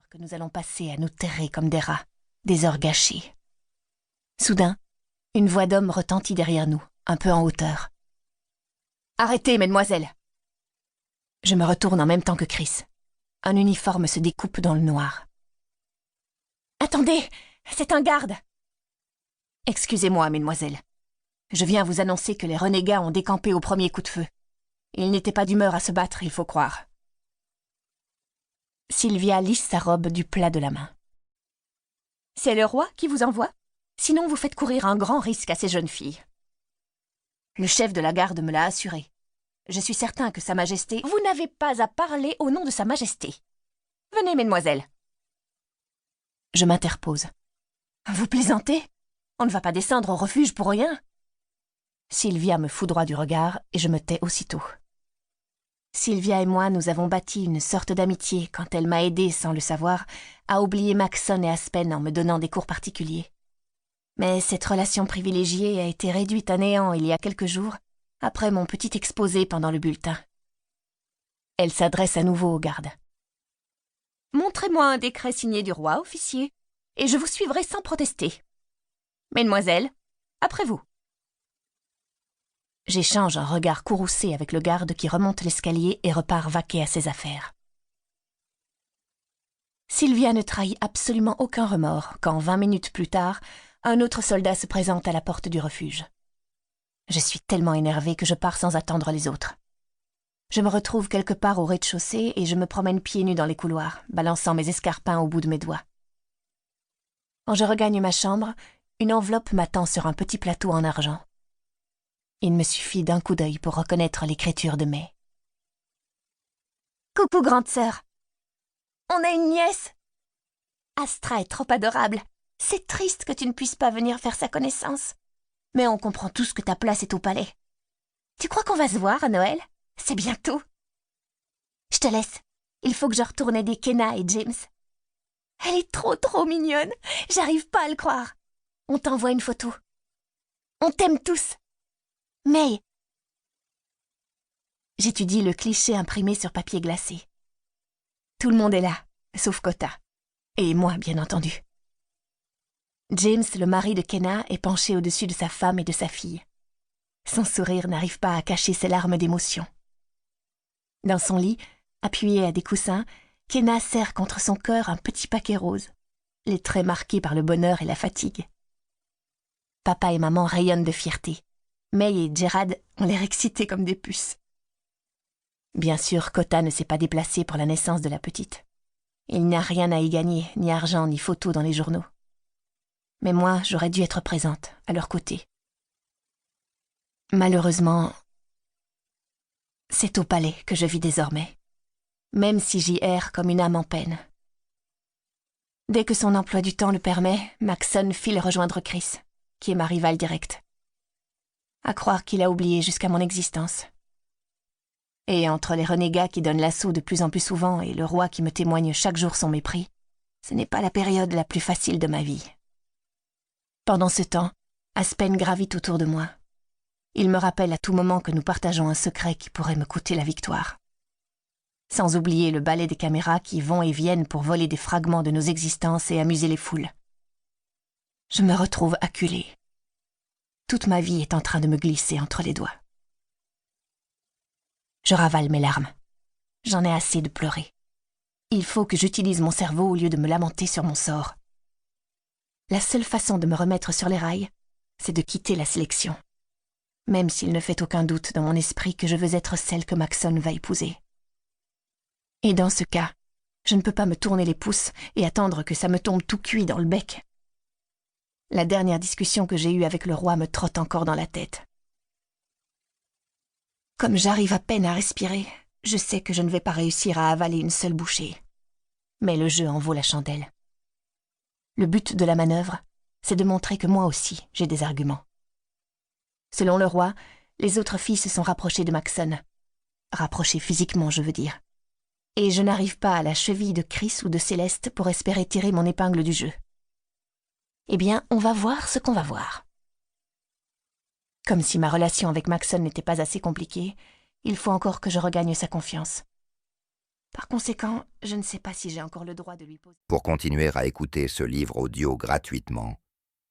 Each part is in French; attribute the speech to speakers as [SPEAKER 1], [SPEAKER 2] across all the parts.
[SPEAKER 1] que nous allons passer à nous terrer comme des rats, des heures gâchées. Soudain, une voix d'homme retentit derrière nous, un peu en hauteur. « Arrêtez, mesdemoiselles !» Je me retourne en même temps que Chris. Un uniforme se découpe dans le noir. « Attendez, c'est un garde !»« Excusez-moi, mesdemoiselles. Je viens vous annoncer que les renégats ont décampé au premier coup de feu. Ils n'étaient pas d'humeur à se battre, il faut croire. » Sylvia lisse sa robe du plat de la main. « C'est le roi qui vous envoie ? Sinon vous faites courir un grand risque à ces jeunes filles. » Le chef de la garde me l'a assuré. Je suis certain que Sa Majesté... Vous n'avez pas à parler au nom de Sa Majesté. Venez, mesdemoiselles. Je m'interpose. Vous plaisantez ? On ne va pas descendre au refuge pour rien. Sylvia me foudroie du regard et je me tais aussitôt. Sylvia et moi, nous avons bâti une sorte d'amitié quand elle m'a aidé, sans le savoir, à oublier Maxon et Aspen en me donnant des cours particuliers. Mais cette relation privilégiée a été réduite à néant il y a quelques jours, après mon petit exposé pendant le bulletin. Elle s'adresse à nouveau aux gardes. « Montrez-moi un décret signé du roi, officier, et je vous suivrai sans protester. Mesdemoiselles, après vous. » J'échange un regard courroucé avec le garde qui remonte l'escalier et repart vaquer à ses affaires. Sylvia ne trahit absolument aucun remords quand, 20 minutes plus tard, un autre soldat se présente à la porte du refuge. Je suis tellement énervée que je pars sans attendre les autres. Je me retrouve quelque part au rez-de-chaussée et je me promène pieds nus dans les couloirs, balançant mes escarpins au bout de mes doigts. Quand je regagne ma chambre, une enveloppe m'attend sur un petit plateau en argent. Il me suffit d'un coup d'œil pour reconnaître l'écriture de May. « Coucou, grande sœur. On a une nièce. Astra est trop adorable. C'est triste que tu ne puisses pas venir faire sa connaissance. Mais on comprend tous que ta place est au palais. Tu crois qu'on va se voir à Noël ? C'est bientôt. Je te laisse. Il faut que je retourne aider Kenna et James. Elle est trop mignonne. J'arrive pas à le croire. On t'envoie une photo. On t'aime tous. May. » J'étudie le cliché imprimé sur papier glacé. Tout le monde est là, sauf Kota. Et moi, bien entendu. James, le mari de Kenna, est penché au-dessus de sa femme et de sa fille. Son sourire n'arrive pas à cacher ses larmes d'émotion. Dans son lit, appuyé à des coussins, Kenna serre contre son cœur un petit paquet rose, les traits marqués par le bonheur et la fatigue. Papa et maman rayonnent de fierté. May et Gerard ont l'air excités comme des puces. Bien sûr, Kota ne s'est pas déplacé pour la naissance de la petite. Il n'y a rien à y gagner, ni argent, ni photos dans les journaux. Mais moi, j'aurais dû être présente, à leur côté. Malheureusement, c'est au palais que je vis désormais, même si j'y erre comme une âme en peine. Dès que son emploi du temps le permet, Maxon file rejoindre Chris, qui est ma rivale directe. À croire qu'il a oublié jusqu'à mon existence. Et entre les renégats qui donnent l'assaut de plus en plus souvent et le roi qui me témoigne chaque jour son mépris, ce n'est pas la période la plus facile de ma vie. Pendant ce temps, Aspen gravite autour de moi. Il me rappelle à tout moment que nous partageons un secret qui pourrait me coûter la victoire. Sans oublier le balai des caméras qui vont et viennent pour voler des fragments de nos existences et amuser les foules. Je me retrouve acculée. Toute ma vie est en train de me glisser entre les doigts. Je ravale mes larmes. J'en ai assez de pleurer. Il faut que j'utilise mon cerveau au lieu de me lamenter sur mon sort. La seule façon de me remettre sur les rails, c'est de quitter la sélection. Même s'il ne fait aucun doute dans mon esprit que je veux être celle que Maxon va épouser. Et dans ce cas, je ne peux pas me tourner les pouces et attendre que ça me tombe tout cuit dans le bec. La dernière discussion que j'ai eue avec le roi me trotte encore dans la tête. Comme j'arrive à peine à respirer, je sais que je ne vais pas réussir à avaler une seule bouchée. Mais le jeu en vaut la chandelle. Le but de la manœuvre, c'est de montrer que moi aussi, j'ai des arguments. Selon le roi, les autres filles se sont rapprochées de Maxon. Rapprochées physiquement, je veux dire. Et je n'arrive pas à la cheville de Chris ou de Céleste pour espérer tirer mon épingle du jeu. Eh bien, on va voir ce qu'on va voir. Comme si ma relation avec Maxon n'était pas assez compliquée, il faut encore que je regagne sa confiance. Par conséquent, je ne sais pas si j'ai encore le droit de lui poser.
[SPEAKER 2] Pour continuer à écouter ce livre audio gratuitement,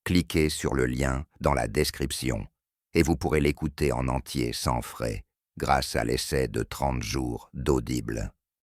[SPEAKER 2] cliquez sur le lien dans la description et vous pourrez l'écouter en entier sans frais grâce à l'essai de 30 jours d'Audible.